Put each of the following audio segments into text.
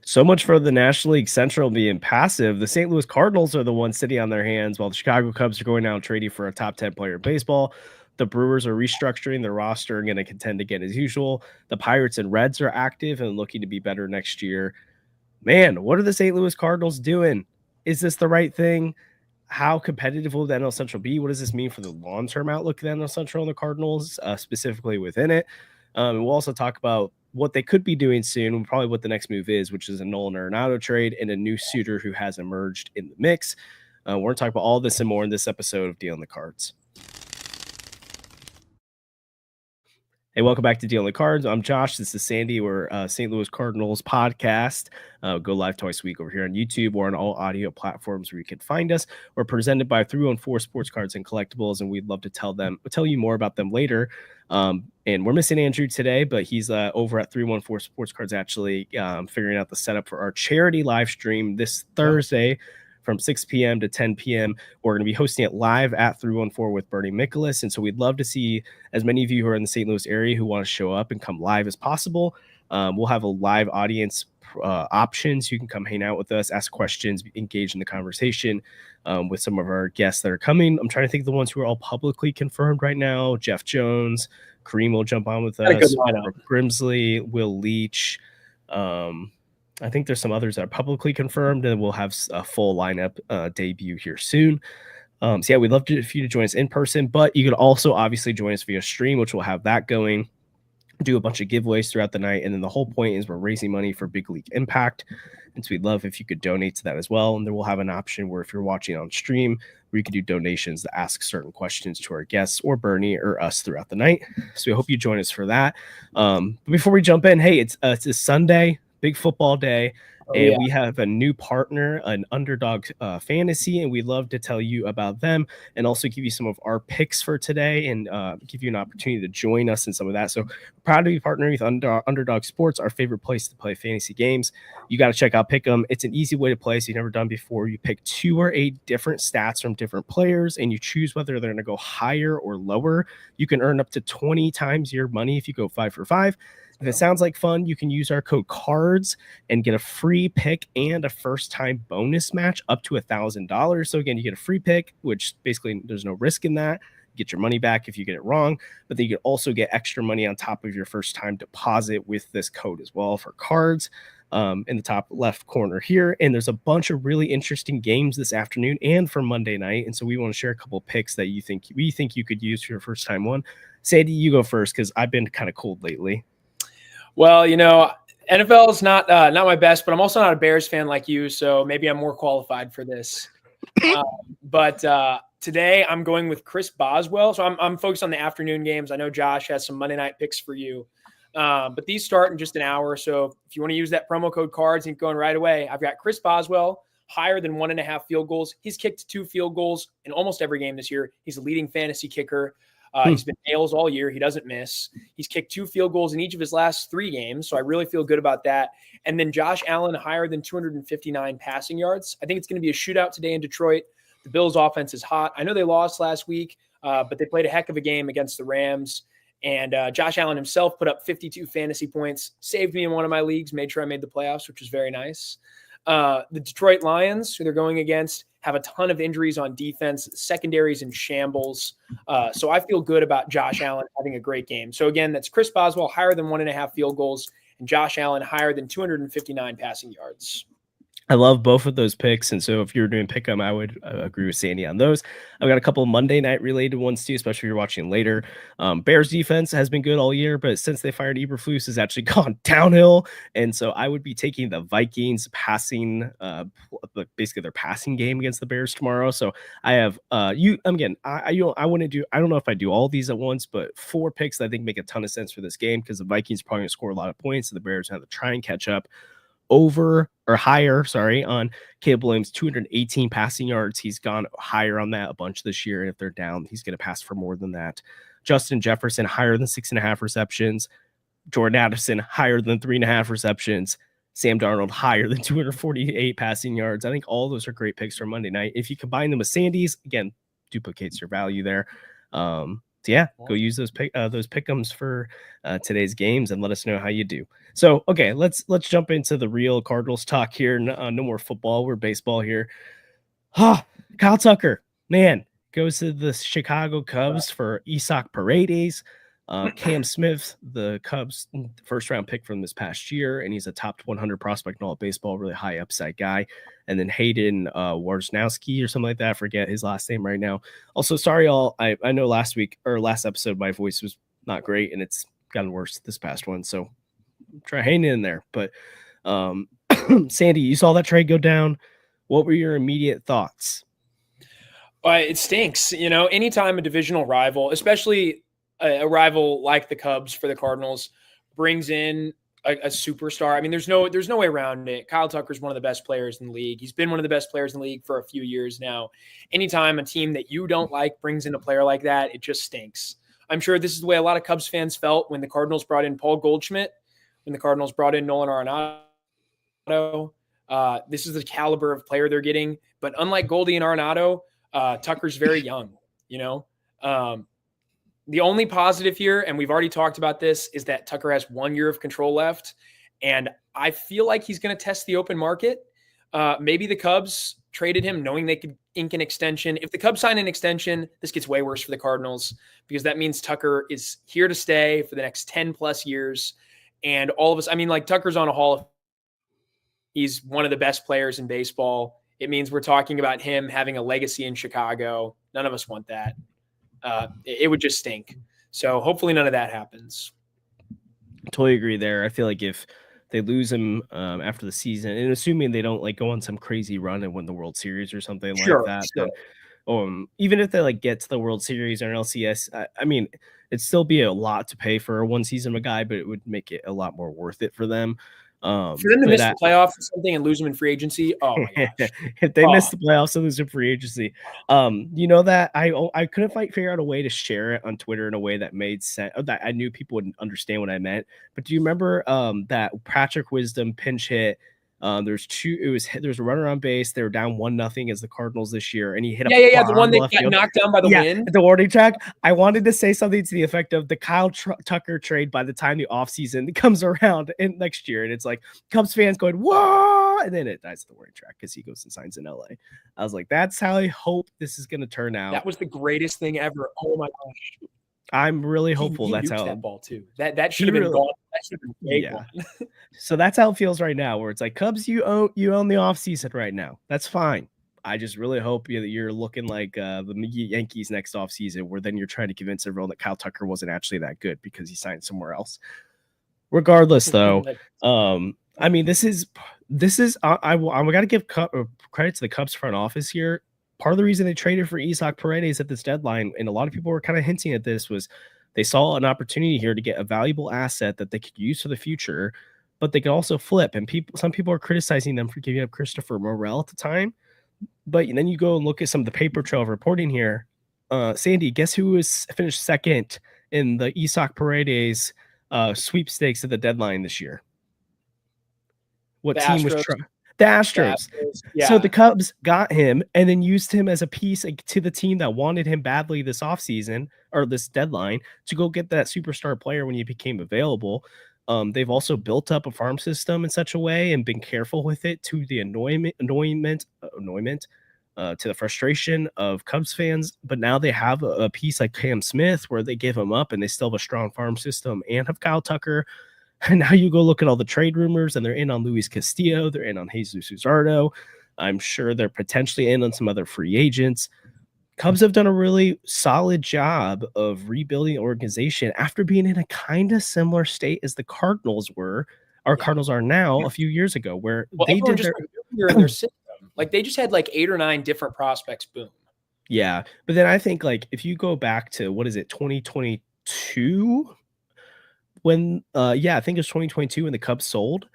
So much for the National League Central being passive. The St. Louis Cardinals are the ones sitting on their hands while the Chicago Cubs are going out and trading for a top 10 player in baseball. The Brewers are restructuring their roster and going to contend again as usual. The Pirates and Reds are active and looking to be better next year. Man, what are the St. Louis Cardinals doing? Is this the right thing? How competitive will the NL Central be? What does this mean for the long-term outlook of the NL Central and the Cardinals, specifically within it? We'll also talk about what they could be doing soon, and probably what the next move is, which is a Nolan Arenado trade and a new suitor who has emerged in the mix. We're going to talk about all this and more in this episode of Deal on the Cards. Hey, welcome back to Deal on the Cards. I'm Josh. This is Sandy. We're St. Louis Cardinals podcast. Go live twice a week over here on YouTube or on all audio platforms where you can find us. We're presented by 314 Sports Cards and Collectibles, and we'd love to tell you more about them later. And we're missing Andrew today, but he's over at 314 Sports Cards actually figuring out the setup for our charity live stream this Thursday. From 6 p.m. to 10 p.m. We're going to be hosting it live at 314 with Bernie Michaelis. And so we'd love to see as many of you who are in the St. Louis area who want to show up and come live as possible. We'll have a live audience options. You can come hang out with us, ask questions, engage in the conversation with some of our guests that are coming. I'm trying to think of the ones who are all publicly confirmed right now. Jeff Jones, Kareem will jump on with us, Grimsley, Will Leach, I think there's some others that are publicly confirmed, and we'll have a full lineup debut here soon. So yeah, we'd love for you to join us in person, but you could also obviously join us via stream, which will have that going, do a bunch of giveaways throughout the night. And then the whole point is we're raising money for Big League Impact. And so we'd love if you could donate to that as well. And then we'll have an option where if you're watching on stream, where you can do donations to ask certain questions to our guests or Bernie or us throughout the night. So we hope you join us for that. But before we jump in, hey, it's a Sunday. Big football day, and we have a new partner, an Underdog Fantasy, and we'd love to tell you about them and also give you some of our picks for today and give you an opportunity to join us in some of that. So proud to be partnering with Underdog Sports, our favorite place to play fantasy games. You got to check out Pick'em. It's an easy way to play, so you've never done before. You pick 2 or 8 different stats from different players, and you choose whether they're going to go higher or lower. You can earn up to 20 times your money if you go 5 for 5. If it sounds like fun, you can use our code CARDS and get a free pick and a first-time bonus match up to $1,000. So again, you get a free pick, which basically there's no risk in that. You get your money back if you get it wrong, but then you can also get extra money on top of your first-time deposit with this code as well for CARDS in the top left corner here. And there's a bunch of really interesting games this afternoon and for Monday night. And so we want to share a couple of picks that we think you could use for your first-time one. Sadie, you go first because I've been kind of cold lately. Well, NFL is not my best, but I'm also not a Bears fan like you, so maybe I'm more qualified for this. But today I'm going with Chris Boswell. So I'm focused on the afternoon games. I know Josh has some Monday night picks for you, but these start in just an hour. So if you want to use that promo code CARDS and going right away, I've got Chris Boswell higher than 1.5 field goals. He's kicked 2 field goals in almost every game this year. He's a leading fantasy kicker. He's been nails all year. He doesn't miss. He's kicked 2 field goals in each of his last 3 games, so I really feel good about that. And then Josh Allen higher than 259 passing yards. I think it's going to be a shootout today in Detroit. The Bills' offense is hot. I know they lost last week, but they played a heck of a game against the Rams. And Josh Allen himself put up 52 fantasy points, saved me in one of my leagues, made sure I made the playoffs, which was very nice. The Detroit Lions, who they're going against, have a ton of injuries on defense. Secondaries in shambles. So I feel good about Josh Allen having a great game. So again, that's Chris Boswell higher than 1.5 field goals and Josh Allen higher than 259 passing yards. I love both of those picks. And so if you're doing pick 'em, I would agree with Sandy on those. I've got a couple of Monday night related ones too, especially if you're watching later. Bears defense has been good all year, but since they fired Eberflus, has actually gone downhill. And so I would be taking the Vikings passing, basically their passing game against the Bears tomorrow. So I have I wouldn't do, I don't know if I do all these at once, but 4 picks that I think make a ton of sense for this game because the Vikings are probably going to score a lot of points. And the Bears have to try and catch up. On Caleb Williams, 218 passing yards. He's gone higher on that a bunch this year. And if they're down, he's going to pass for more than that. Justin Jefferson, higher than 6.5 receptions. Jordan Addison, higher than 3.5 receptions. Sam Darnold, higher than 248 passing yards. I think all those are great picks for Monday night. If you combine them with Sandy's, again, duplicates your value there. yeah, go use those pick'ems for today's games and let us know how you do. So, okay, let's jump into the real Cardinals talk here. No more football. We're baseball here. Kyle Tucker, man, goes to the Chicago Cubs for Isaac Paredes. Cam Smith, the Cubs first round pick from this past year, and he's a top 100 prospect in all of baseball, really high upside guy. And then Hayden Wojnarowski or something like that. I forget his last name right now. Also, sorry, all. I know last episode my voice was not great, and it's gotten worse this past one. So try hanging in there. But Sandy, you saw that trade go down. What were your immediate thoughts? It stinks. Anytime a divisional rival, especially a rival like the Cubs for the Cardinals, brings in a superstar. I mean, there's no way around it. Kyle Tucker's one of the best players in the league. He's been one of the best players in the league for a few years now. Anytime a team that you don't like brings in a player like that, it just stinks. I'm sure this is the way a lot of Cubs fans felt when the Cardinals brought in Paul Goldschmidt, when the Cardinals brought in Nolan Arenado. This is the caliber of player they're getting. But unlike Goldie and Arenado, Tucker's very young, the only positive here, and we've already talked about this, is that Tucker has 1 year of control left. And I feel like he's going to test the open market. Maybe the Cubs traded him knowing they could ink an extension. If the Cubs sign an extension, this gets way worse for the Cardinals, because that means Tucker is here to stay for the next 10 plus years. And all of us, Tucker's on a Hall of He's one of the best players in baseball. It means we're talking about him having a legacy in Chicago. None of us want that. It would just stink. So hopefully none of that happens. Totally agree there. I feel like if they lose him after the season, and assuming they don't go on some crazy run and win the World Series or something like that, sure. Then, even if they get to the World Series or an LCS, it'd still be a lot to pay for a one season of a guy, but it would make it a lot more worth it for them. For them to miss the playoffs or something and lose them in free agency, oh my gosh! If they miss the playoffs and lose in free agency, that I couldn't figure out a way to share it on Twitter in a way that made sense, that I knew people would understand what I meant. But do you remember that Patrick Wisdom pinch hit? There's a runner on base. They were down 1-0 as the Cardinals this year, and he hit the one that got knocked down by the wind. The warning track. I wanted to say something to the effect of the Kyle Tucker trade by the time the offseason comes around in next year, and it's like Cubs fans going whoa, and then it dies at the warning track because he goes and signs in LA. I was like, that's how I hope this is going to turn out. That was the greatest thing ever. Oh my gosh. I'm really hopeful that's how that ball too. That should have been gone. That should have been gone. So that's how it feels right now, where it's like Cubs, you own the offseason right now. That's fine. I just really hope that you're looking like the Yankees next offseason, where then you're trying to convince everyone that Kyle Tucker wasn't actually that good because he signed somewhere else. Regardless, though, this is I got to give credit to the Cubs front office here. Part of the reason they traded for Isaac Paredes at this deadline, and a lot of people were kind of hinting at this, was they saw an opportunity here to get a valuable asset that they could use for the future, but they could also flip. And some people are criticizing them for giving up Christopher Morel at the time. But then you go and look at some of the paper trail of reporting here. Sandy, guess who was finished second in the Isaac Paredes sweepstakes at the deadline this year? What team was trying? The Astros. Yeah. So the Cubs got him and then used him as a piece to the team that wanted him badly this offseason or this deadline to go get that superstar player when he became available. They've also built up a farm system in such a way and been careful with it to the annoyment to the frustration of Cubs fans. But now they have a piece like Cam Smith where they give him up and they still have a strong farm system and have Kyle Tucker. And now you go look at all the trade rumors, and they're in on Luis Castillo. They're in on Jesus Luzardo. I'm sure they're potentially in on some other free agents. Cubs have done a really solid job of rebuilding the organization after being in a kind of similar state as the Cardinals were, or Cardinals are now, a few years ago, where they did in their system. Like they just had 8 or 9 different prospects. Boom. Yeah, but then I think if you go back to 2022. When I think it was 2022 when the Cubs sold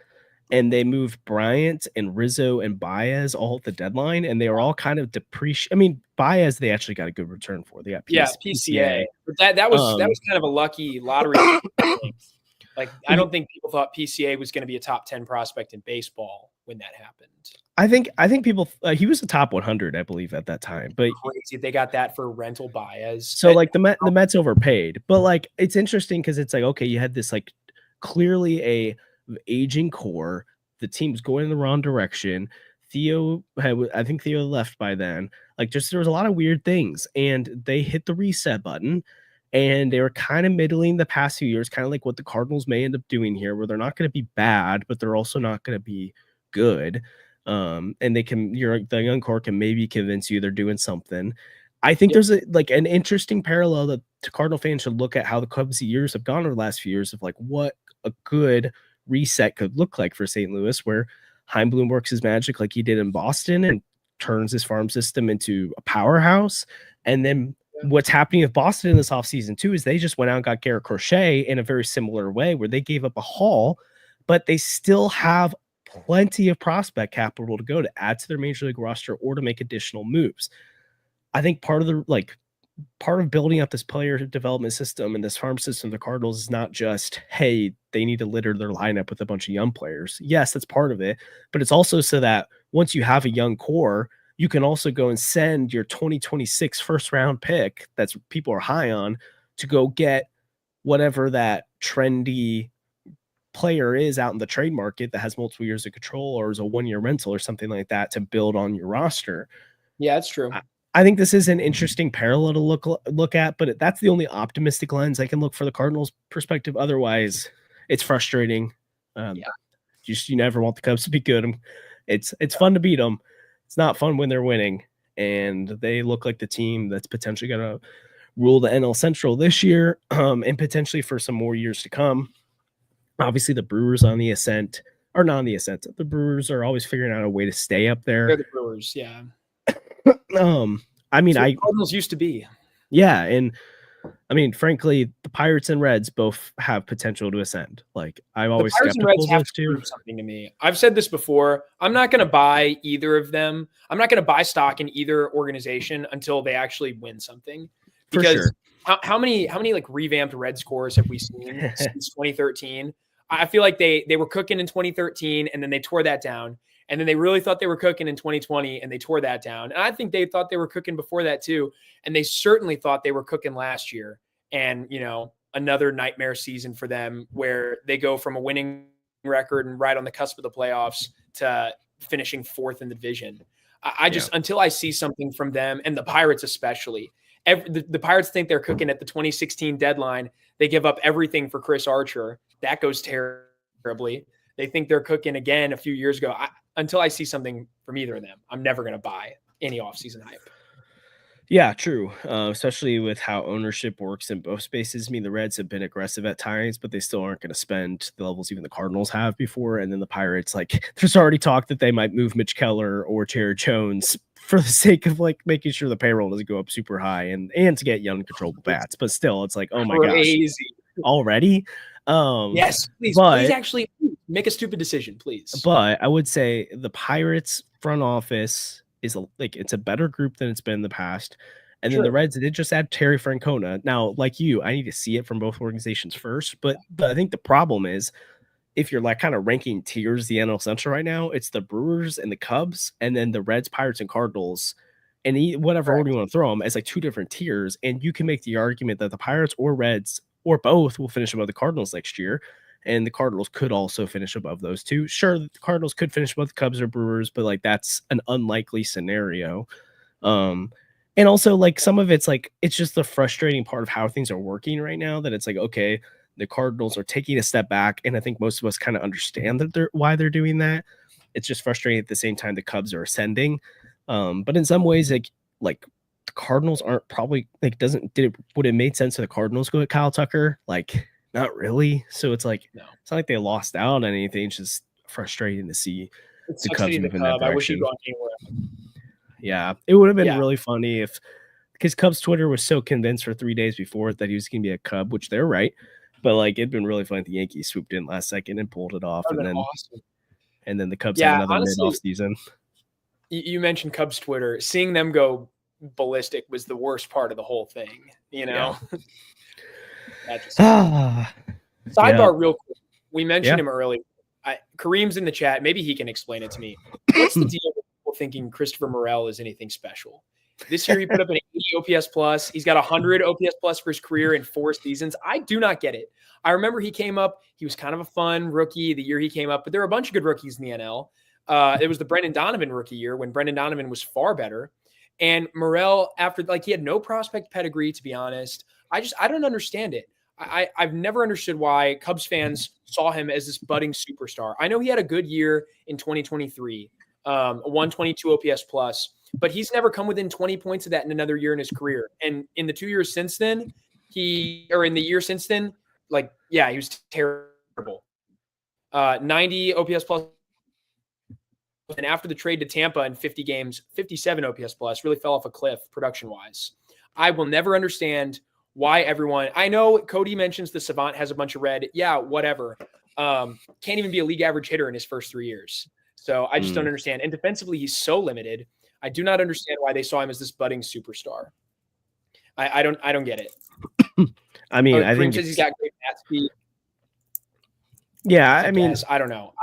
and they moved Bryant and Rizzo and Baez all at the deadline, and they were all kind of depreciated. Baez, they actually got a good return for. They got PCA. But that was kind of a lucky lottery. Like, I don't think people thought PCA was going to be a top 10 prospect in baseball when that happened. I think people he was a top 100, I believe, at that time. But crazy they got that for rental Baez. So like the Mets overpaid, but like it's interesting because it's like, okay, you had this like clearly a aging core. The team's going in the wrong direction. I think Theo left by then. Like, just there was a lot of weird things, and they hit the reset button, and they were kind of middling the past few years, kind of like what the Cardinals may end up doing here, where they're not going to be bad, but they're also not going to be good. And the young core can maybe convince you they're doing something. I think there's an interesting parallel that Cardinal fans should look at how the Cubs' years have gone over the last few years of like what a good reset could look like for St. Louis, where Heimblum works his magic like he did in Boston and turns his farm system into a powerhouse. And then what's happening with Boston in this offseason too is they just went out and got Garrett Crochet in a very similar way where they gave up a haul, but they still have plenty of prospect capital to go to add to their major league roster or to make additional moves. I think part of building up this player development system and this farm system, the Cardinals, is not just, hey, they need to litter their lineup with a bunch of young players. Yes, that's part of it, but it's also so that once you have a young core, you can also go and send your 2026 first round pick that's people are high on to go get whatever that trendy player is out in the trade market that has multiple years of control or is a 1-year rental or something like that to build on your roster. Yeah, that's true. I think this is an interesting parallel to look at, but that's the only optimistic lens I can look for the Cardinals' perspective. Otherwise, it's frustrating. You never want the Cubs to be good. It's fun to beat them. It's not fun when they're winning, and they look like the team that's potentially going to rule the NL Central this year, and potentially for some more years to come. Obviously, the Brewers on the ascent, or not on the ascent. The Brewers are always figuring out a way to stay up there. They're the Brewers, yeah. I mean, Cardinals used to be. Yeah, and I mean, frankly, the Pirates and Reds both have potential to ascend. Like, I'm always skeptical of those two. Something to me. I've said this before. I'm not going to buy either of them. I'm not going to buy stock in either organization until they actually win something. Because how many like revamped Red scores have we seen since 2013? I feel like they were cooking in 2013 and then they tore that down. And then they really thought they were cooking in 2020 and they tore that down. And I think they thought they were cooking before that too. And they certainly thought they were cooking last year. And, another nightmare season for them where they go from a winning record and right on the cusp of the playoffs to finishing 4th in the division. Until I see something from them and the Pirates, especially the Pirates think they're cooking at the 2016 deadline. They give up everything for Chris Archer. That goes terribly. They think they're cooking again a few years ago. Until I see something from either of them, I'm never going to buy any offseason hype. Yeah, true. Especially with how ownership works in both spaces. I mean, the Reds have been aggressive at times, but they still aren't going to spend the levels even the Cardinals have before. And then the Pirates, like, there's already talk that they might move Mitch Keller or Jared Jones for the sake of like making sure the payroll doesn't go up super high and to get young controllable bats. But still, it's like, oh my gosh, already. Yes, please actually make a stupid decision, please. But I would say the Pirates front office is it's a better group than it's been in the past. And then the Reds did just add Terry Francona. Now, like you, I need to see it from both organizations first. But I think the problem is if you're like kind of ranking tiers the NL Central right now, it's the Brewers and the Cubs, and then the Reds, Pirates, and Cardinals. And whatever order you want to throw them as like two different tiers. And you can make the argument that the Pirates or Reds or both will finish above the Cardinals next year. And the Cardinals could also finish above those two. Sure, the Cardinals could finish above the Cubs or Brewers, but like that's an unlikely scenario. And also like some of it's like it's just the frustrating part of how things are working right now that it's like, okay, the Cardinals are taking a step back, and I think most of us kind of understand that why they're doing that. It's just frustrating at the same time the Cubs are ascending. But in some ways, like the Cardinals aren't probably like would it made sense to the Cardinals go at Kyle Tucker? Like not really. So it's like it's not like they lost out on anything. It's just frustrating to see the Cubs move in that direction. I wish he'd gone anywhere. Yeah, it would have been really funny because Cubs Twitter was so convinced for 3 days before that he was going to be a Cub, which they're right. But like it'd been really funny if the Yankees swooped in last second and pulled it off, and then the Cubs have another mid-off season. You mentioned Cubs Twitter. Seeing them go ballistic was the worst part of the whole thing. Sidebar, real quick. We mentioned Yeah. him earlier. Kareem's in the chat. Maybe he can explain it to me. What's the deal with people thinking Christopher Morel is anything special? This year he put up an 80 OPS plus. He's got 100 OPS plus for his career in 4 seasons. I do not get it. I remember he came up. He was kind of a fun rookie the year he came up, but there were a bunch of good rookies in the NL. It was the Brendan Donovan rookie year when Brendan Donovan was far better. And Morel, after he had no prospect pedigree, to be honest. I don't understand it. I've never understood why Cubs fans saw him as this budding superstar. I know he had a good year in 2023, 122 OPS plus, but he's never come within 20 points of that in another year in his career. And in the 2 years since then, in the year since then, he was terrible. 90 OPS plus. And after the trade to Tampa in 50 games, 57 OPS plus, really fell off a cliff production-wise. I will never understand why everyone – I know Cody mentions the Savant has a bunch of red. Yeah, whatever. Can't even be a league average hitter in his first 3 years. So I just don't understand. And defensively, he's so limited. I do not understand why they saw him as this budding superstar. I don't get it. I mean, I think he's got great bat speed. Yeah, I mean, I don't know.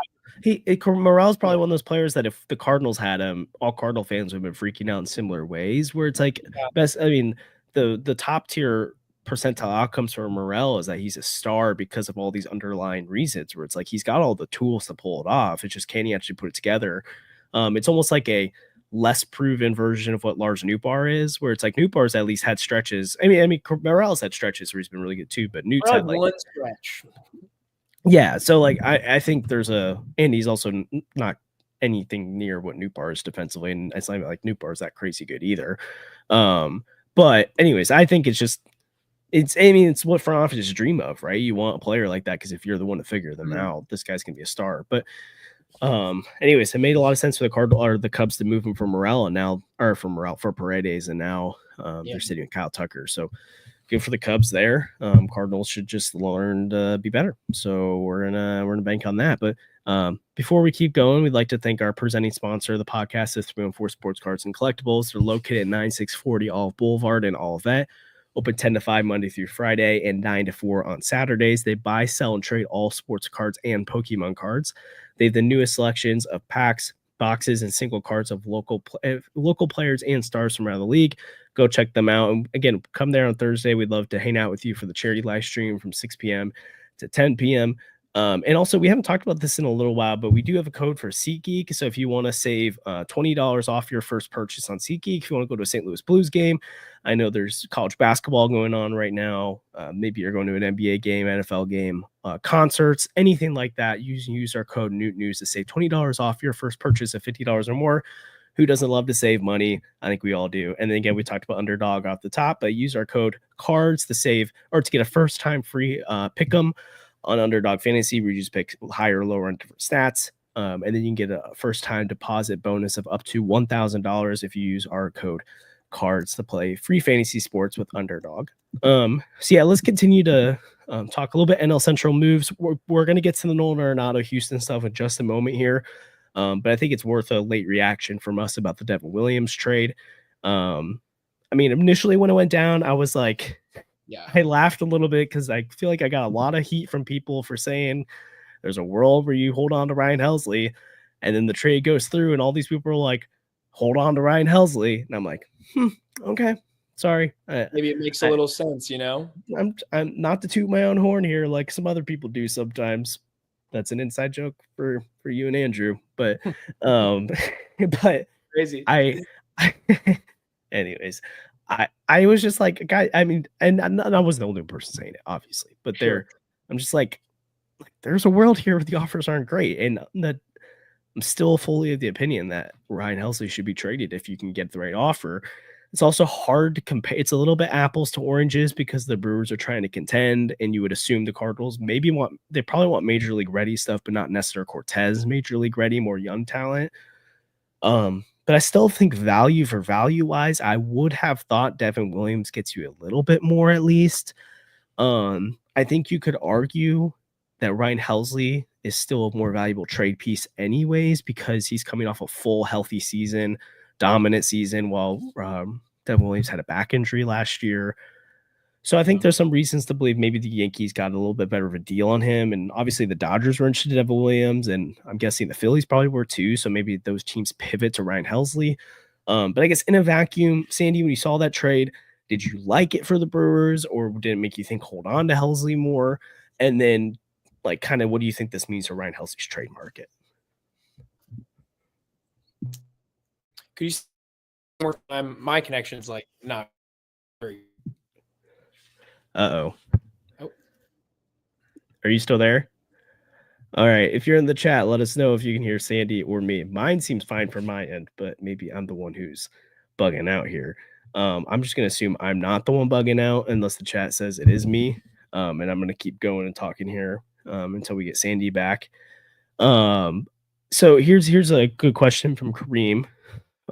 Morel's probably one of those players that if the Cardinals had him, all Cardinal fans would have been freaking out in similar ways. Where it's like best. I mean, the top tier percentile outcomes for Morel is that he's a star because of all these underlying reasons. Where it's like he's got all the tools to pull it off. It's just can he actually put it together? It's almost like a less proven version of what Lars Nootbaar is, where it's like Nootbaar's at least had stretches. I mean, Morel's had stretches where he's been really good too, but Noot's had one stretch. Yeah, so I think there's and he's also not anything near what Nootbaar is defensively, and it's not like Nootbaar is that crazy good either. But anyways, I think it's what front offices dream of, right? You want a player like that because if you're the one to figure them out, this guy's gonna be a star. But anyways, it made a lot of sense for the Cubs to move him from Morel for Paredes, and now they're sitting with Kyle Tucker. So good for the Cubs there. Cardinals should just learn to be better. So we're gonna bank on that. But before we keep going, we'd like to thank our presenting sponsor of the podcast, is 314 Sports Cards and Collectibles. They're located at 9640 Olive Boulevard in Olivet. Open 10 to 5 Monday through Friday and 9 to 4 on Saturdays. They buy, sell, and trade all sports cards and Pokemon cards. They have the newest selections of packs, boxes, and single cards of local players and stars from around the league. Go check them out. And again, come there on Thursday. We'd love to hang out with you for the charity live stream from 6 p.m. to 10 p.m. And also, we haven't talked about this in a little while, but we do have a code for SeatGeek. So if you want to save $20 off your first purchase on SeatGeek, if you want to go to a St. Louis Blues game, I know there's college basketball going on right now. Maybe you're going to an NBA game, NFL game, concerts, anything like that. Use our code NewtNews to save $20 off your first purchase of $50 or more. Who doesn't love to save money? I think we all do. And then again, we talked about Underdog off the top, but use our code CARDS to save or to get a first time free pick 'em on Underdog Fantasy, where you just pick higher or lower on different stats. And then you can get a first time deposit bonus of up to $1,000 if you use our code CARDS to play free fantasy sports with Underdog. So yeah, let's continue to talk a little bit NL Central moves. We're going to get to the Nolan Arenado Houston stuff in just a moment here. But I think it's worth a late reaction from us about the Devin Williams trade. I mean, initially when it went down, I was like, I laughed a little bit because I feel like I got a lot of heat from people for saying there's a world where you hold on to Ryan Helsley, and then the trade goes through, and all these people are like, hold on to Ryan Helsley. And I'm like, okay, sorry. Maybe it makes a little sense, you know? I'm not to toot my own horn here like some other people do sometimes. That's an inside joke for you and Andrew, but but crazy. Anyways, I was just like, guy. I mean, and I wasn't the only person saying it, obviously, but I'm just like there's a world here where the offers aren't great, and that I'm still fully of the opinion that Ryan Helsley should be traded if you can get the right offer. It's also hard to compare. It's a little bit apples to oranges because the Brewers are trying to contend, and you would assume the Cardinals they probably want major league ready stuff, but not necessarily Cortez major league ready, more young talent. But I still think value for value wise, I would have thought Devin Williams gets you a little bit more at least. I think you could argue that Ryan Helsley is still a more valuable trade piece anyways, because he's coming off a full healthy season, dominant season, while Devin Williams had a back injury last year. So I think there's some reasons to believe maybe the Yankees got a little bit better of a deal on him. And obviously the Dodgers were interested in Evan Williams, and I'm guessing the Phillies probably were too. So maybe those teams pivot to Ryan Helsley. But I guess in a vacuum, Sandy, when you saw that trade, did you like it for the Brewers, or did it make you think hold on to Helsley more? And then, like, kind of what do you think this means for Ryan Helsley's trade market? Could you say more time? My connection's like not very. Oh. Are you still there? All right. If you're in the chat, let us know if you can hear Sandy or me. Mine seems fine from my end, but maybe I'm the one who's bugging out here. I'm just going to assume I'm not the one bugging out unless the chat says it is me. And I'm going to keep going and talking here until we get Sandy back. So here's a good question from Kareem.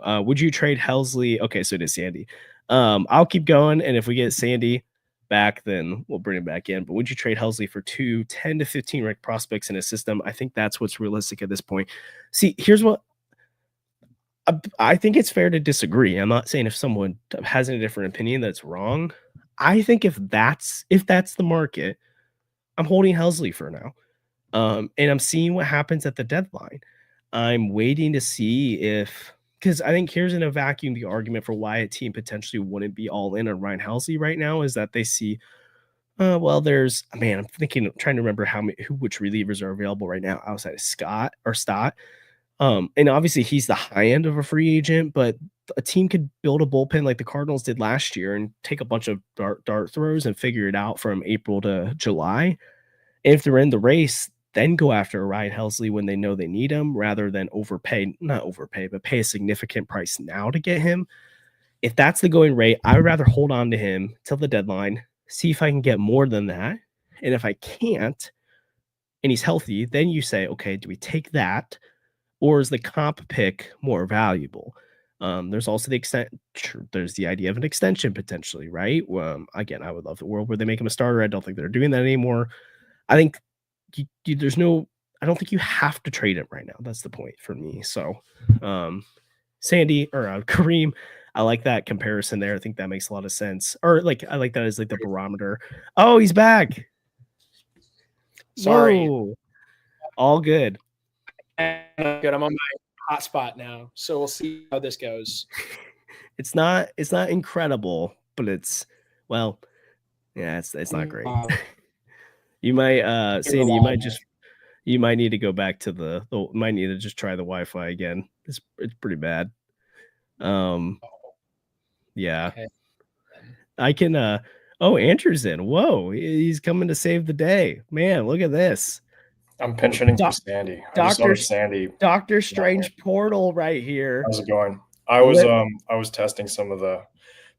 Would you trade Helsley? Okay, so it is Sandy. I'll keep going, and if we get Sandy back, then we'll bring him back in. But would you trade Helsley for 10 to 15 ranked prospects in a system? I think that's what's realistic at this point. See, here's what I think it's fair to disagree. I'm not saying if someone has a different opinion that's wrong. I think if that's the market, I'm holding Helsley for now. And I'm seeing what happens at the deadline. I'm waiting to see because I think here's in a vacuum the argument for why a team potentially wouldn't be all in on Ryan Helsley right now is that they see, I'm trying to remember which relievers are available right now outside of Stott. And obviously he's the high end of a free agent, but a team could build a bullpen like the Cardinals did last year and take a bunch of dart throws and figure it out from April to July. And if they're in the race, then go after Ryan Helsley when they know they need him rather than not overpay, but pay a significant price now to get him. If that's the going rate, I would rather hold on to him till the deadline, see if I can get more than that. And if I can't, and he's healthy, then you say, okay, do we take that? Or is the comp pick more valuable? There's also there's the idea of an extension potentially, right? Again, I would love the world where they make him a starter. I don't think they're doing that anymore. I think I don't think you have to trade him right now. That's the point for me. So, Sandy or Kareem, I like that comparison there. I think that makes a lot of sense. Or I like that as like the barometer. Oh, he's back. Sorry. Whoa. All good. Good. I'm on my hotspot now, so we'll see how this goes. It's not incredible, but it's not great. You might Sandy, you might need to go back to might need to just try the Wi-Fi again. It's pretty bad. Yeah. Okay. I can Andrew's in. Whoa, he's coming to save the day. Man, look at this. I'm pinch hitting for Sandy. Dr. Strange portal right here. How's it going? I was testing some of the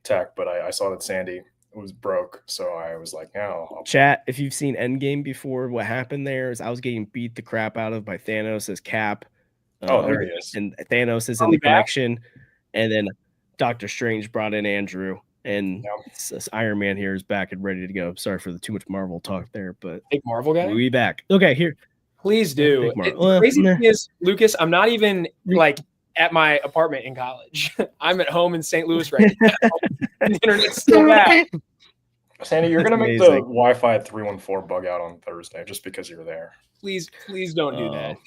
tech, but I saw that Sandy was broke, so I was like, no. Chat, if you've seen Endgame before, what happened there is I was getting beat the crap out of by Thanos as Cap. There he is. And Thanos is in the connection. And then Dr. Strange brought in Andrew. And Iron Man here is back and ready to go. Sorry for the too much Marvel talk there, but big Marvel guy. We'll be back. Okay, here. Please do. The crazy thing is, Lucas, I'm not even like at my apartment in college. I'm at home in St. Louis right now. And the internet's still bad. Sandy, you're gonna make the Wi-Fi at 314 bug out on Thursday just because you're there. Please don't do that.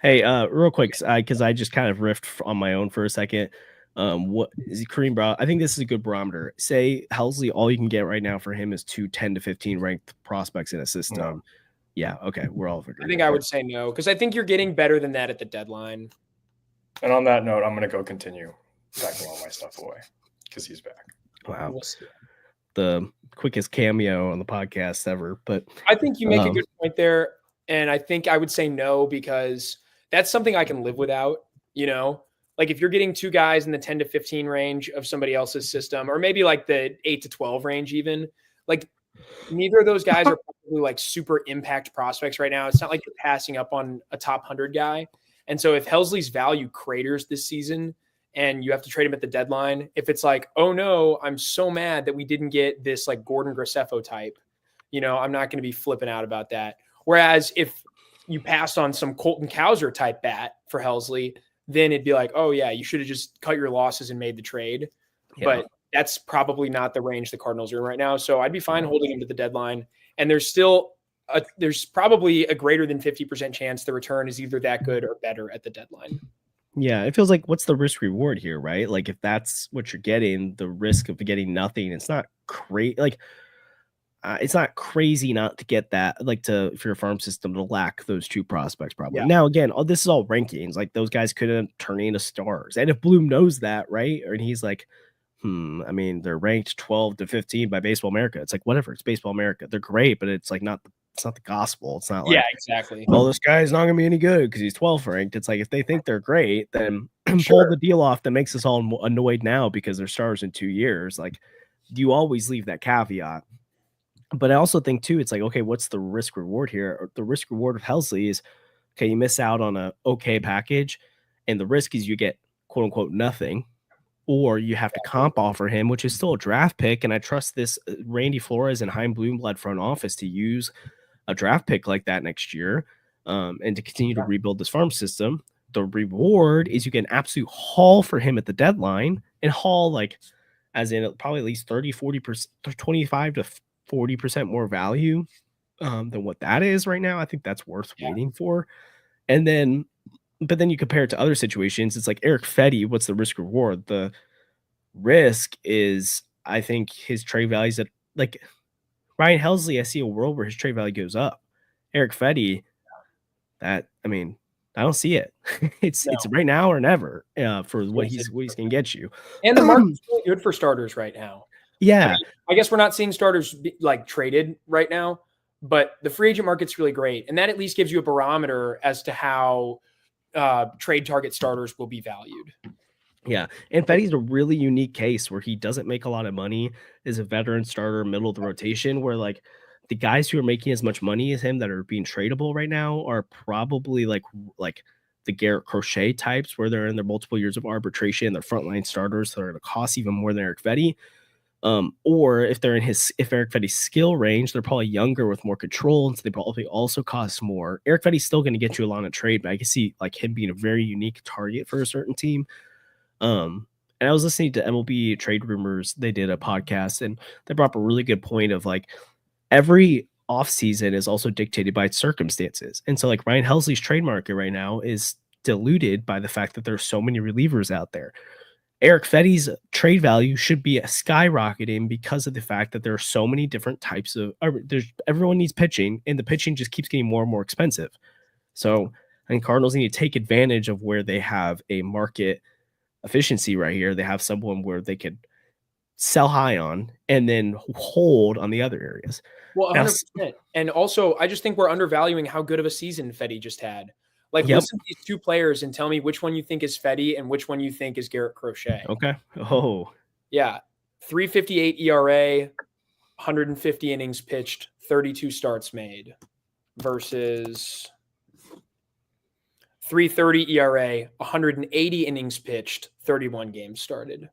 Hey, real quick, because I just kind of riffed on my own for a second. What is Kareem bro? I think this is a good barometer. Say Helsley, all you can get right now for him is 10 to 15 ranked prospects in a system. No. Yeah, okay, we're all agreed. I think I would say no, because I think you're getting better than that at the deadline. And on that note, I'm gonna go continue packing all my stuff away because he's back. Wow. The quickest cameo on the podcast ever. But I think you make a good point there. And I think I would say no, because that's something I can live without, Like if you're getting two guys in the 10 to 15 range of somebody else's system, or maybe like the 8 to 12 range even, like neither of those guys are probably like super impact prospects right now. It's not like you're passing up on a top 100 guy. And so if Helsley's value craters this season and you have to trade him at the deadline, if it's like, oh no, I'm so mad that we didn't get this like Gordon Graceffo type, I'm not going to be flipping out about that. Whereas if you passed on some Colton Cowser type bat for Helsley, then it'd be like, oh yeah, you should have just cut your losses and made the trade. Yeah. But that's probably not the range the Cardinals are in right now. So I'd be fine holding him to the deadline. And there's probably a greater than 50% chance the return is either that good or better at the deadline. Yeah, it feels like what's the risk reward here, right? Like if that's what you're getting, the risk of getting nothing, it's not crazy. Like it's not crazy not to get that, like for your farm system to lack those two prospects probably. Yeah. Now, again, this is all rankings. Like those guys couldn't turn into stars. And if Bloom knows that, right? And he's like, I mean, they're ranked 12 to 15 by Baseball America. It's like, whatever, it's Baseball America. They're great, but it's like it's not the gospel. It's not like, yeah, exactly. Well, this guy's not going to be any good because he's 12th ranked. It's like, if they think they're great, then pull the deal off that makes us all annoyed now because they're stars in 2 years. Like, you always leave that caveat. But I also think too, it's like, okay, what's the risk reward here? The risk reward of Helsley is, okay, you miss out on a okay package, and the risk is you get quote unquote nothing, or you have to comp offer him, which is still a draft pick. And I trust this Randy Flores and Chaim Bloomblad front office to use a draft pick like that next year, and to continue to rebuild this farm system. The reward is you get an absolute haul for him at the deadline, and haul like as in probably at least 30, 40%, 25 to 40% more value than what that is right now. I think that's worth waiting for. And then, but then you compare it to other situations. It's like Eric Fetty. What's the risk reward? The risk is, I think, his trade values at like Ryan Helsley. I see a world where his trade value goes up. Eric Fetty, I don't see it. It's right now or never for what he's going to get you. And the market's really good for starters right now. Yeah. I guess we're not seeing starters like traded right now, but the free agent market's really great. And that at least gives you a barometer as to how trade target starters will be valued. Yeah. And Fetty's a really unique case where he doesn't make a lot of money, is a veteran starter, middle of the rotation, where like the guys who are making as much money as him that are being tradable right now are probably like the Garrett Crochet types, where they're in their multiple years of arbitration, they're frontline starters that are going to cost even more than Eric Fetty. Or if they're if Eric Fetty's skill range, they're probably younger with more control, and so they probably also cost more. Eric Fetty's still going to get you a lot of trade, but I can see like him being a very unique target for a certain team. And I was listening to MLB Trade Rumors. They did a podcast, and they brought up a really good point of like every offseason is also dictated by its circumstances. And so like Ryan Helsley's trade market right now is diluted by the fact that there's so many relievers out there. Eric Fetty's trade value should be skyrocketing because of the fact that there are so many different types of everyone needs pitching, and the pitching just keeps getting more and more expensive. So I think Cardinals need to take advantage of where they have a market efficiency right here. They have someone where they could sell high on and then hold on the other areas. Well, 100%. And also, I just think we're undervaluing how good of a season Fetty just had. Like, listen to these two players and tell me which one you think is Fetty and which one you think is Garrett Crochet. Okay. Oh. Yeah. 3.58 ERA, 150 innings pitched, 32 starts made versus 3.30 ERA, 180 innings pitched, 31 games started.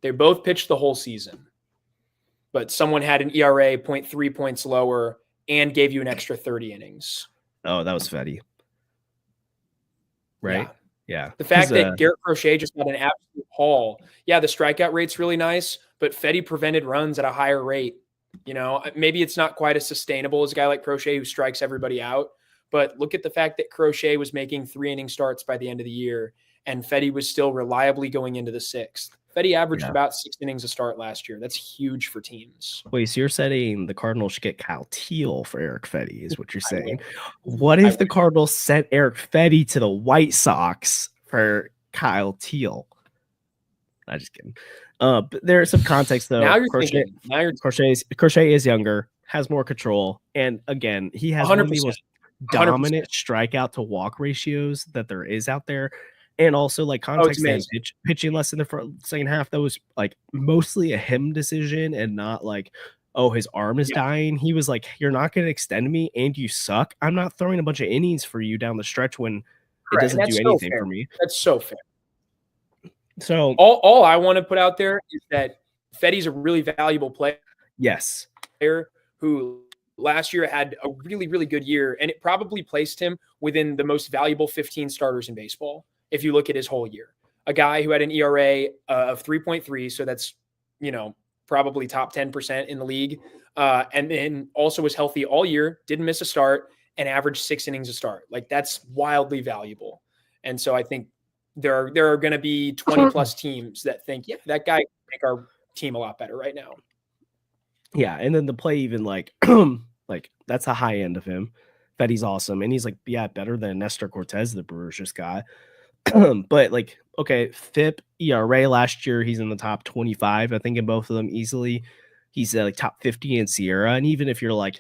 They both pitched the whole season, but someone had an ERA 0.3 points lower and gave you an extra 30 innings. Oh, that was Fetty. Right? Yeah. The fact that Garrett Crochet just got an absolute haul. Yeah, the strikeout rate's really nice, but Fetty prevented runs at a higher rate. You know, maybe it's not quite as sustainable as a guy like Crochet who strikes everybody out, but look at the fact that Crochet was making 3-inning starts by the end of the year, and Fetty was still reliably going into the 6th. Fetty averaged about 6 innings a start last year. That's huge for teams. Wait, so you're saying the Cardinals should get Kyle Teal for Eric Fetty is what you're saying. What if the Cardinals sent Eric Fetty to the White Sox for Kyle Teal? I'm just kidding. But there is some context, though. Now you're Crochet, thinking. Crochet is younger, has more control, and again, he has 100%. One of the most dominant 100%. Strikeout to walk ratios that there is out there. And also, like, context pitching less in the second half, that was like mostly a him decision and not like, oh, his arm is dying. He was like, you're not going to extend me and you suck. I'm not throwing a bunch of innings for you down the stretch when it doesn't do anything for me. That's so fair. So all I want to put out there is that Fetty's a really valuable player. Yes. Who last year had a really, really good year, and it probably placed him within the most valuable 15 starters in baseball. If you look at his whole year, a guy who had an ERA of 3.3, so that's probably top 10% in the league. And then also was healthy all year, didn't miss a start, and averaged 6 innings a start. Like, that's wildly valuable. And so I think there are going to be 20 plus teams that think, yeah, that guy can make our team a lot better right now. Yeah, and then the play even like like that's a high end of him. Fetty's awesome, and he's like, yeah, better than Nestor Cortez, the Brewers just got. But like, okay, FIP, ERA last year, he's in the top 25, I think, in both of them easily. He's like top 50 in Sierra, and even if you're like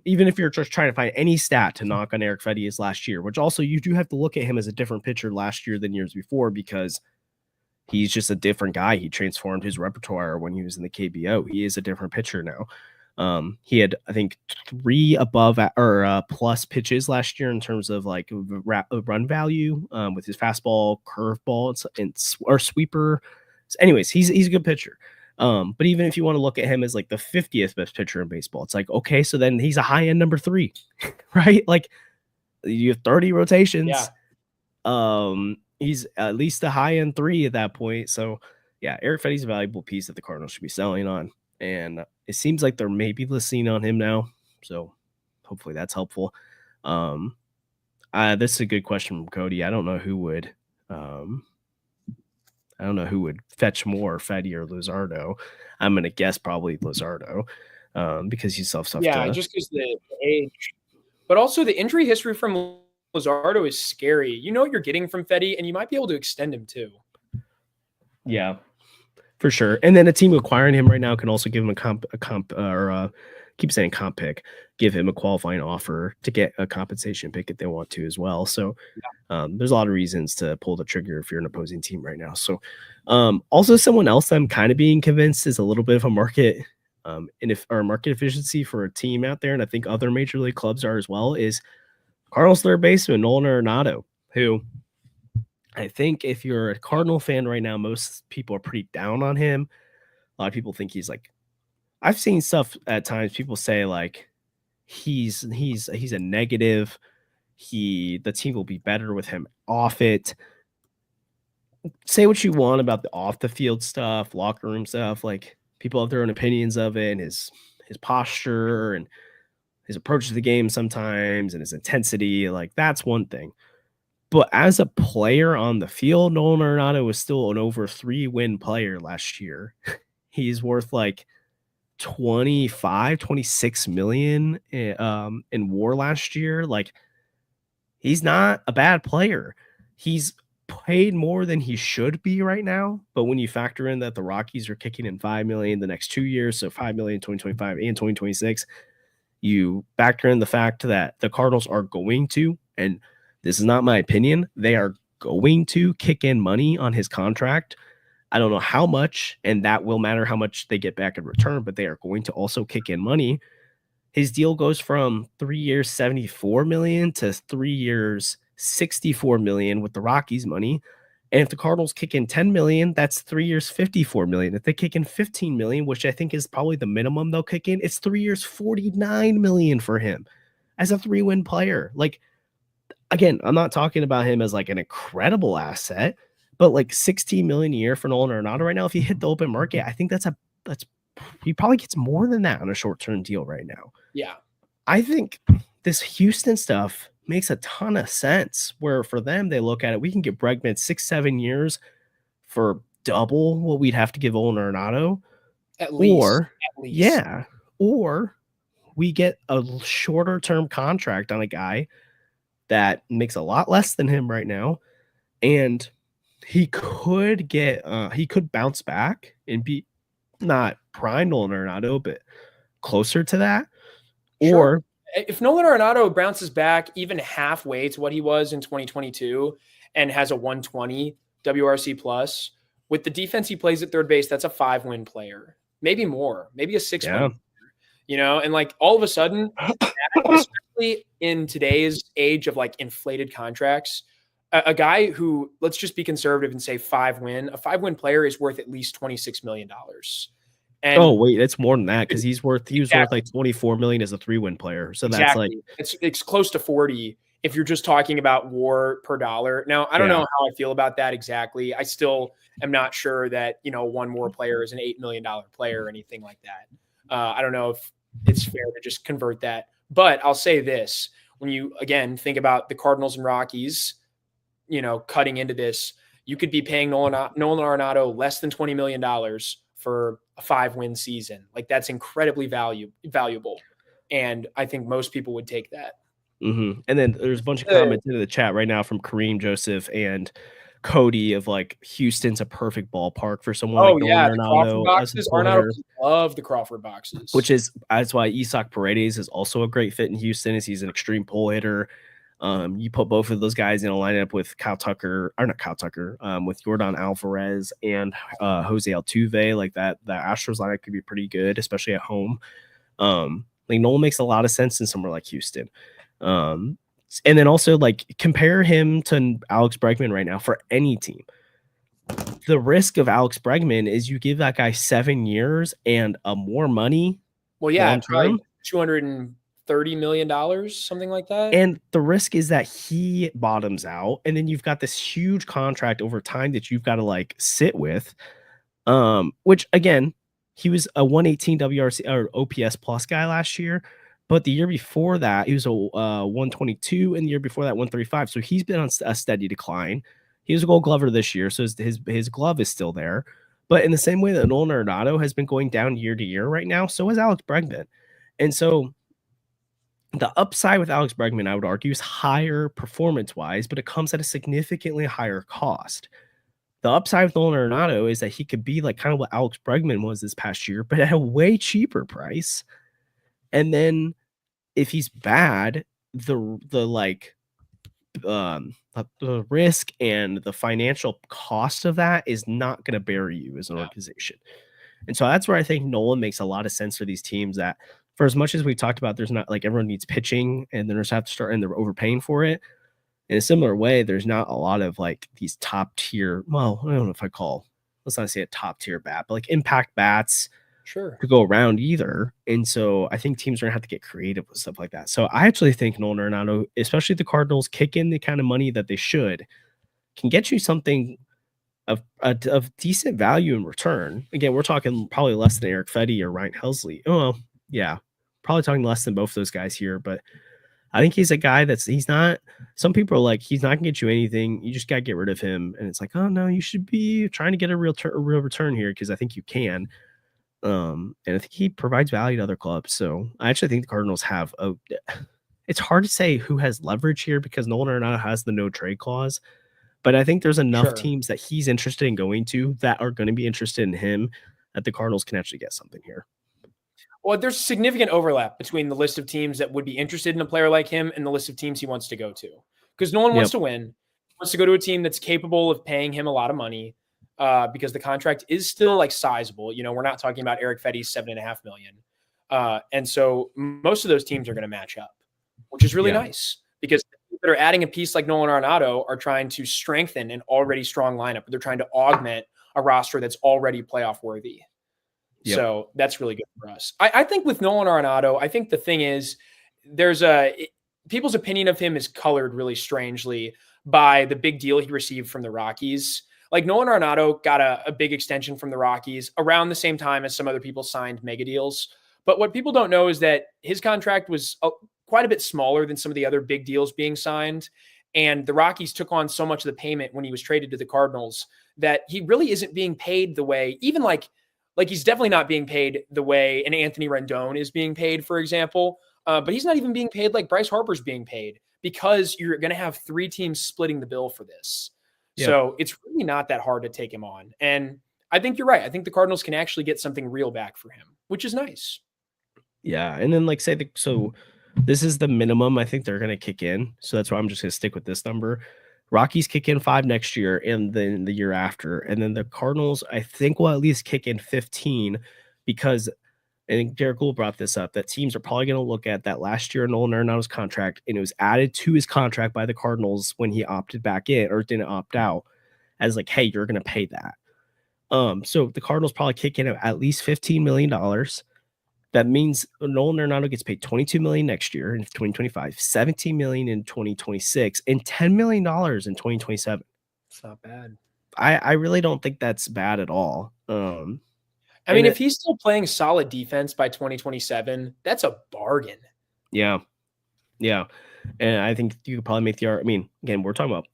even if you're just trying to find any stat to knock on Erick Fedde last year, which also you do have to look at him as a different pitcher last year than years before because he's just a different guy. He transformed his repertoire when he was in the KBO. He is a different pitcher now. He had, I think, 3 above or plus pitches last year in terms of like run value with his fastball, curveball, or sweeper. So anyways, he's a good pitcher. But even if you want to look at him as like the 50th best pitcher in baseball, it's like, okay, so then he's a high end number 3, right? Like, you have 30 rotations. Yeah. He's at least a high end 3 at that point. So yeah, Erick Fedde's a valuable piece that the Cardinals should be selling on. And it seems like they're maybe listening on him now. So hopefully that's helpful. This is a good question from Cody. I don't know who would fetch more, Fedde or Luzardo. I'm going to guess probably Luzardo because he's self-stuffed. Yeah, just because the age. But also the injury history from Luzardo is scary. You know what you're getting from Fedde, and you might be able to extend him too. Yeah, for sure. And then a team acquiring him right now can also give him keep saying comp pick, give him a qualifying offer to get a compensation pick if they want to as well. So there's a lot of reasons to pull the trigger if you're an opposing team right now. So also someone else I'm kind of being convinced is a little bit of a market market efficiency for a team out there, and I think other major league clubs are as well, is Cardinals third baseman Nolan Arenado, who I think if you're a Cardinal fan right now, most people are pretty down on him. A lot of people think he's like, I've seen stuff at times people say like he's a negative. The team will be better with him off it. Say what you want about the off the field stuff, locker room stuff. Like, people have their own opinions of it, and his posture and his approach to the game sometimes and his intensity. Like, that's one thing. But as a player on the field, Nolan Arenado was still an over 3-win player last year. He's worth like 26 million in WAR last year. Like, he's not a bad player. He's paid more than he should be right now. But when you factor in that the Rockies are kicking in $5 million the next 2 years, so $5 million 2025 and 2026, you factor in the fact that the Cardinals are going to, and this is not my opinion, they are going to kick in money on his contract. I don't know how much, and that will matter how much they get back in return, but they are going to also kick in money. His deal goes from 3 years, $74 million to 3 years, $64 million with the Rockies money. And if the Cardinals kick in $10 million, that's 3 years, $54 million. If they kick in $15 million, which I think is probably the minimum they'll kick in, it's 3 years, $49 million for him as a 3-win player. Like, again, I'm not talking about him as like an incredible asset, but like $16 million a year for Nolan Arenado right now, if you hit the open market, I think he probably gets more than that on a short-term deal right now. Yeah. I think this Houston stuff makes a ton of sense, where for them, they look at it, we can get Bregman 6-7 years for double what we'd have to give Nolan Arenado. At least. Yeah. Or we get a shorter term contract on a guy that makes a lot less than him right now. And he could bounce back and be not prime Nolan Arenado, but closer to that. Sure. Or if Nolan Arenado bounces back even halfway to what he was in 2022 and has a 120 WRC plus, with the defense he plays at third base, that's a 5-win player, maybe more, maybe a 6-win. Yeah. And like all of a sudden, especially in today's age of like inflated contracts, a guy who, let's just be conservative and say 5-win, a 5-win player is worth at least $26 million. And wait, that's more than that, because he was worth like $24 million as a 3-win player. So that's like it's close to 40 if you're just talking about WAR per dollar. Now, I don't know how I feel about that exactly. I still am not sure that, one WAR player is an $8 million player or anything like that. I don't know if it's fair to just convert that. But I'll say this. When you, again, think about the Cardinals and Rockies, cutting into this, you could be paying Nolan Arenado less than $20 million for a 5-win season. Like, that's incredibly valuable. And I think most people would take that. Mm-hmm. And then there's a bunch of comments into the chat right now from Kareem, Joseph, and Cody of like, Houston's a perfect ballpark for someone like Nolan Arenado. Arenado love the Crawford boxes. That's why Isaac Paredes is also a great fit in Houston, is he's an extreme pull hitter. You put both of those guys in a lineup with with Jordan Alvarez and Jose Altuve, like that, the Astros lineup could be pretty good, especially at home. Like, Nolan makes a lot of sense in somewhere like Houston. And then also, like, compare him to Alex Bregman right now for any team. The risk of Alex Bregman is you give that guy 7 years and more money. Well, yeah, probably $230 million, something like that. And the risk is that he bottoms out, and then you've got this huge contract over time that you've got to like sit with. Which, again, he was a 118 WRC or OPS plus guy last year, but the year before that he was a 122, and the year before that 135. So he's been on a steady decline. He was a Gold Glover this year, so his glove is still there. But in the same way that Nolan Arenado has been going down year to year right now, so has Alex Bregman. And so the upside with Alex Bregman, I would argue, is higher performance-wise, but it comes at a significantly higher cost. The upside with Nolan Arenado is that he could be like kind of what Alex Bregman was this past year, but at a way cheaper price. And then if he's bad, the risk and the financial cost of that is not going to bury you as an organization. And so that's where I think Nolan makes a lot of sense for these teams, that for as much as we talked about, there's not like everyone needs pitching and then there's have to start and they're overpaying for it. In a similar way, there's not a lot of like these top tier, well, I don't know if let's not say a top tier bat, but like impact bats to go around either. And so I think teams are gonna have to get creative with stuff like that. So I actually think Nolan Arenado, especially the Cardinals, kick in the kind of money that they should, can get you something of decent value in return. Again, we're talking probably less than Eric Fetty or Ryan Helsley. Oh, well, yeah, probably talking less than both those guys here, but I think he's a guy he's not, some people are like, he's not gonna get you anything. You just got to get rid of him. And it's like, oh no, you should be trying to get a real return here, because I think you can. And I think he provides value to other clubs. So I actually think the Cardinals have it's hard to say who has leverage here, because Nolan Arenado has the no trade clause. But I think there's enough teams that he's interested in going to that are going to be interested in him, that the Cardinals can actually get something here. Well, there's significant overlap between the list of teams that would be interested in a player like him and the list of teams he wants to go to. Because Nolan wants to win. He wants to go to a team that's capable of paying him a lot of money, because the contract is still like sizable. We're not talking about Eric Fetty's $7.5 million. And so most of those teams are going to match up, which is really nice, because the that are adding a piece like Nolan Arenado are trying to strengthen an already strong lineup. They're trying to augment a roster that's already playoff worthy. Yep. So that's really good for us. I think with Nolan Arenado, I think the thing is people's opinion of him is colored really strangely by the big deal he received from the Rockies. Like Nolan Arenado got a big extension from the Rockies around the same time as some other people signed mega deals. But what people don't know is that his contract was quite a bit smaller than some of the other big deals being signed. And the Rockies took on so much of the payment when he was traded to the Cardinals that he really isn't being paid the way, even like he's definitely not being paid the way an Anthony Rendon is being paid, for example. But he's not even being paid like Bryce Harper's being paid, because you're going to have three teams splitting the bill for this. Yep. So it's really not that hard to take him on. And I think you're right. I think the Cardinals can actually get something real back for him, which is nice. Yeah. And then so this is the minimum I think they're going to kick in. So that's why I'm just going to stick with this number. Rockies kick in 5 next year and then the year after. And then the Cardinals, I think, will at least kick in 15, because I think Derek Gould brought this up, that teams are probably going to look at that last year in Nolan Arenado's contract, and it was added to his contract by the Cardinals when he opted back in or didn't opt out, as like, hey, you're going to pay that. So the Cardinals probably kick in at least $15 million. That means Nolan Arenado gets paid $22 million next year in 2025, $17 million in 2026, and $10 million in 2027. It's not bad. I really don't think that's bad at all. I mean, if he's still playing solid defense by 2027, that's a bargain. Yeah. Yeah. And I think you could probably make the argument. I mean, again, we're talking about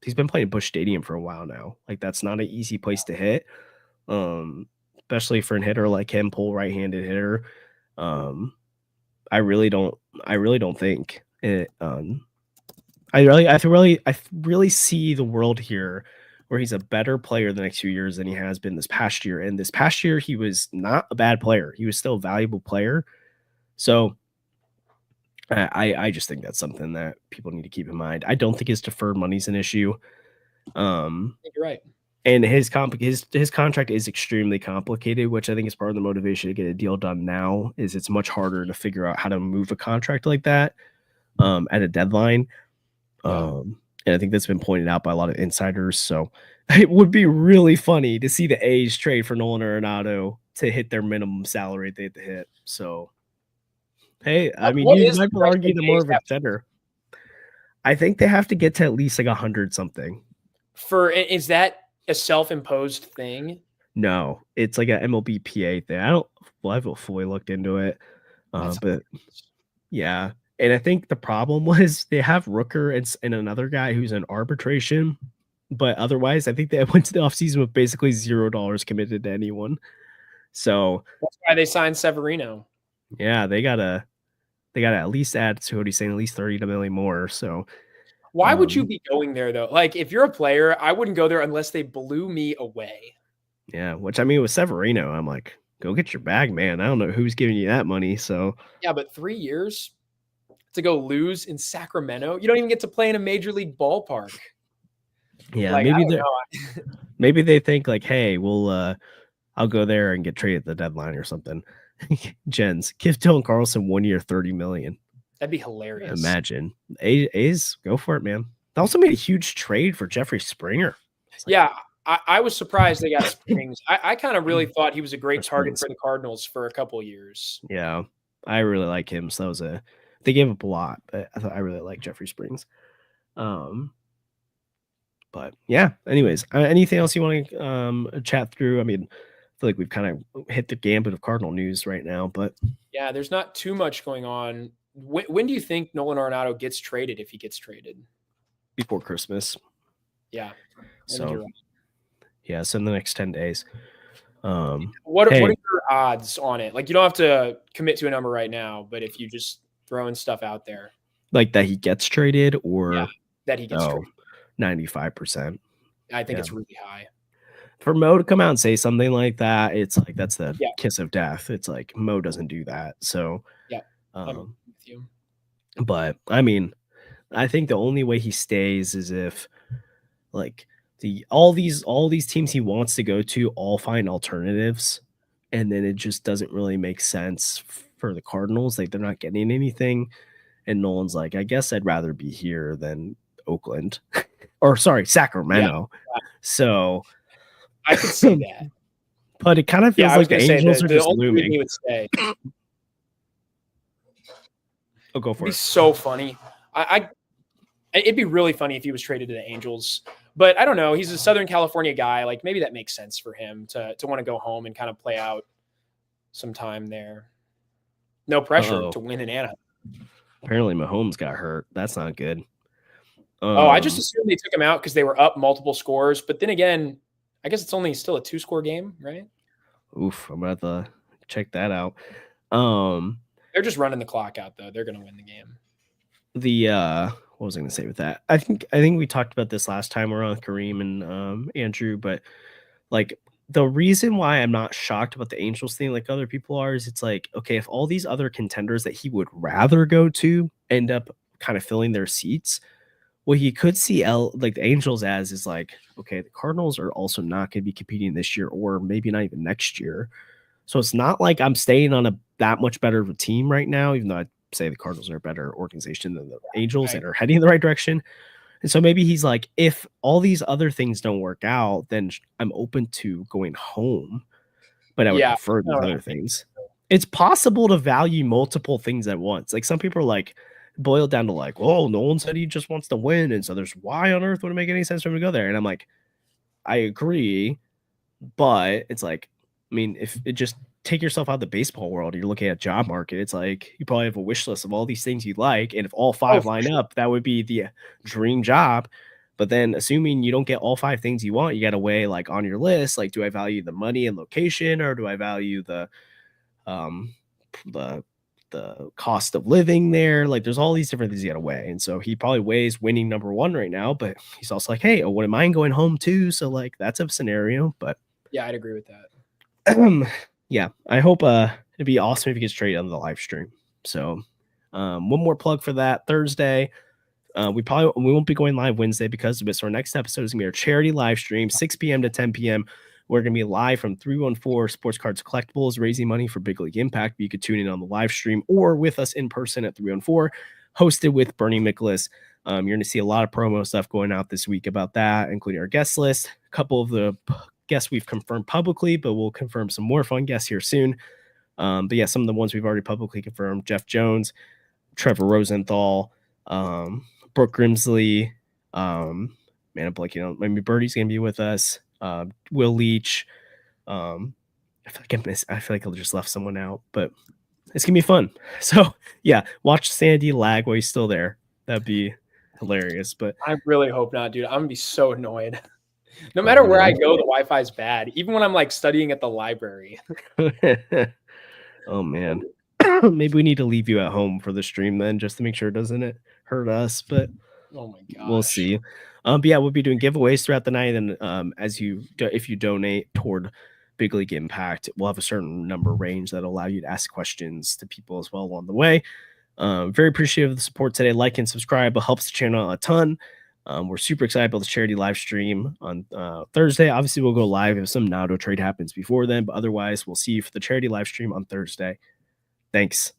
he's been playing Busch Stadium for a while now. Like, that's not an easy place to hit. Especially for a hitter like him, pull right-handed hitter. I really don't think it. I really see the world here where he's a better player the next few years than he has been this past year. And this past year, he was not a bad player. He was still a valuable player. So I just think that's something that people need to keep in mind. I don't think his deferred money is an issue. You're right. And his contract is extremely complicated, which I think is part of the motivation to get a deal done now. Is it's much harder to figure out how to move a contract like that at a deadline. Yeah. And I think that's been pointed out by a lot of insiders. So it would be really funny to see the A's trade for Nolan Arenado to hit their minimum salary they had to hit. So, hey, I mean, you might argue the more of a center. I think they have to get to at least like 100 something. Is that a self-imposed thing? No, it's like an MLBPA thing. I haven't fully looked into it, but yeah. And I think the problem was they have Rooker and another guy who's in arbitration, but otherwise, I think they went to the offseason with basically $0 committed to anyone. So that's why they signed Severino. Yeah, they gotta at least add to what he's saying, at least 30 million more. So why would you be going there though? Like, if you're a player, I wouldn't go there unless they blew me away. Yeah, which I mean with Severino, I'm like, go get your bag, man. I don't know who's giving you that money. So yeah, but 3 years to go lose in Sacramento, you don't even get to play in a major league ballpark. Yeah, like, maybe they think like, hey, I'll go there and get traded at the deadline or something. Jens, give Dylan Carlson 1 year, $30 million. That'd be hilarious. Imagine. A's, go for it, man. They also made a huge trade for Jeffrey Springer. Yeah, I was surprised they got Springs. I kind of really thought he was a great target for the Cardinals for a couple of years. Yeah, I really like him. So they gave up a lot, but I really like Jeffrey Springs. But yeah, anyways, anything else you want to chat through? I mean, I feel like we've kind of hit the gambit of Cardinal news right now, but yeah, there's not too much going on. When do you think Nolan Arenado gets traded, if he gets traded? Before Christmas. Yeah. So yeah, so in the next 10 days. What are your odds on it? Like, you don't have to commit to a number right now, but if you just throwing stuff out there. Like that he gets traded or that he gets traded. 95%. I think it's really high. For Mo to come out and say something like that, it's like that's the kiss of death. It's like Mo doesn't do that. So I'm with you. But I mean, I think the only way he stays is if like all these teams he wants to go to all find alternatives, and then it just doesn't really make sense for the Cardinals. Like, they're not getting anything, and Nolan's like, I guess I'd rather be here than Oakland, or sorry, Sacramento. Yeah. So I could see that, but it kind of feels like the Angels are just looming. He would stay. Oh, go for it. It'd be so funny. It'd be really funny if he was traded to the Angels, but I don't know. He's a Southern California guy. Like, maybe that makes sense for him to want to go home and kind of play out some time there. No pressure to win in Anaheim. Apparently Mahomes got hurt. That's not good. I just assumed they took him out because they were up multiple scores. But then again, I guess it's only still a 2-score game, right? Oof, I'm about to check that out. They're just running the clock out, though. They're going to win the game. What was I going to say with that? I think we talked about this last time we're on Kareem and Andrew, but like the reason why I'm not shocked about the Angels thing like other people are is it's like, okay, if all these other contenders that he would rather go to end up kind of filling their seats, what he could see like the Angels as is like, okay, the Cardinals are also not going to be competing this year or maybe not even next year. So it's not like I'm staying on that much better of a team right now, even though I'd say the Cardinals are a better organization than the Angels and are heading in the right direction. And so maybe he's like, if all these other things don't work out, then I'm open to going home, but I would prefer these other things. it's possible to value multiple things at once. Like some people are like boil down to like, oh, Nolan said he just wants to win, and so there's why on earth would it make any sense for him to go there? And I'm like, I agree, but it's like, I mean, if it just take yourself out of the baseball world, you're looking at job market. It's like you probably have a wish list of all these things you like, and if all five line up, that would be the dream job. But then, assuming you don't get all 5 things you want, you got to weigh like on your list, like, do I value the money and location, or do I value the the cost of living there? Like, there's all these different things you got to weigh, and so he probably weighs winning number 1 right now. But he's also like, hey, I wouldn't mind going home too. So like, that's a scenario. But yeah, I'd agree with that. Yeah, I hope it'd be awesome if he gets traded on the live stream. So one more plug for that Thursday. We won't be going live Wednesday because of it. So our next episode is gonna be our charity live stream, 6 p.m. to 10 p.m. We're gonna be live from 314 Sports Cards Collectibles, raising money for Big League Impact. You could tune in on the live stream or with us in person at 314, hosted with Bernie Michaelis. You're gonna see a lot of promo stuff going out this week about that, including our guest list. A couple of the guests we've confirmed publicly, but we'll confirm some more fun guests here soon. But yeah, some of the ones we've already publicly confirmed: Jeff Jones, Trevor Rosenthal, Brooke Grimsley, man, I'm blanking on. Maybe Birdie's gonna be with us. Will Leach. I feel like I just left someone out, but it's gonna be fun. So yeah, watch Sandy lag while he's still there. That'd be hilarious. But I really hope not, dude. I'm gonna be so annoyed. No matter where I go, the Wi-Fi is bad. Even when I'm like studying at the library. Oh man. Maybe we need to leave you at home for the stream then, just to make sure it doesn't hurt us. But oh my gosh, we'll see. But yeah, we'll be doing giveaways throughout the night, and if you donate toward Big League Impact, we'll have a certain number range that'll allow you to ask questions to people as well along the way. Very appreciative of the support today. Like and subscribe. It helps the channel a ton. We're super excited about the charity live stream on Thursday. Obviously, we'll go live if some Nado trade happens before then, but otherwise, we'll see you for the charity live stream on Thursday. Thanks.